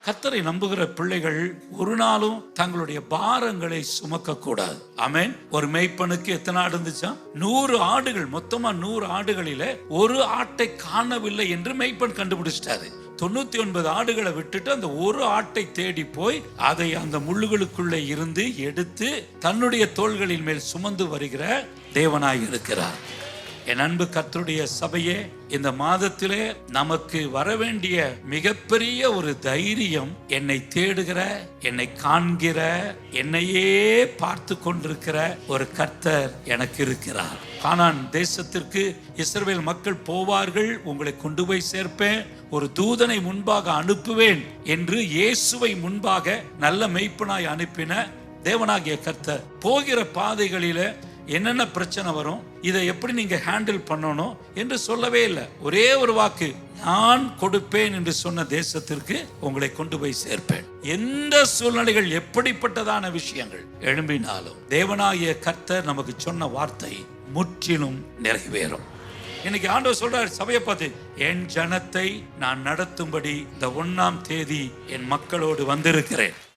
கர்த்தரை நம்புகிற பிள்ளைகள் ஒரு நாளும் தங்களுடைய பாரங்களை சுமக்க கூடாது. ஆமென். ஒரு மேய்ப்பனுக்கு எத்தனை ஆடு இருந்துச்சா? 100 ஆடுகள். மொத்தமா 100 ஆடுகளில ஒரு ஆட்டை காணவில்லை என்று மேய்ப்பன் கண்டுபிடிச்சிட்டாரு. 99 ஆடுகளை விட்டுட்டு அந்த ஒரு ஆட்டை தேடி போய் அதை அந்த முள்ளுகளுக்குள்ளே இருந்து எடுத்து தன்னுடைய தோள்களின் மேல் சுமந்து வருகிற தேவனாய் இருக்கிறார். என் அன்பு கர்த்தருடைய சபையே, இந்த மாதத்திலே நமக்கு வரவேண்டிய மிகப்பெரிய ஒரு தைரியம், என்னை தேடுகிற, என்னை காண்கிற, என்னையே பார்த்து கொண்டிருக்கிற ஒரு கர்த்தர் எனக்கு இருக்கிறார். கானான் தேசத்திற்கு இஸ்ரவேல் மக்கள் போவார்கள், உங்களை கொண்டு போய் சேர்ப்பேன், ஒரு தூதனை முன்பாக அனுப்புவேன் என்று இயேசுவை முன்பாக நல்ல மெய்ப்பனாய் அனுப்பின தேவனாகிய கர்த்தர் போகிற பாதைகளில என்னென்ன பிரச்சனை வரும், இதை எப்படி நீங்க ஹேண்டில் பண்ணணும் என்று சொல்லவே இல்லை. ஒரே ஒரு வாக்கு, நான் கொடுப்பேன் என்று சொன்ன தேசத்திற்கு உங்களை கொண்டு போய் சேர்ப்பேன். எந்த சூழ்நிலைகள், எப்படிப்பட்டதான விஷயங்கள் எழும்பினாலும் தேவனாகிய கர்த்தர் நமக்கு சொன்ன வார்த்தை முற்றிலும் நிறைவேறும். இன்னைக்கு ஆண்டவர் சொல்றார் சபையை பார்த்து, என் ஜனத்தை நான் நடத்தும்படி இந்த 1ஆம் தேதி என் மக்களோடு வந்திருக்கிறேன்.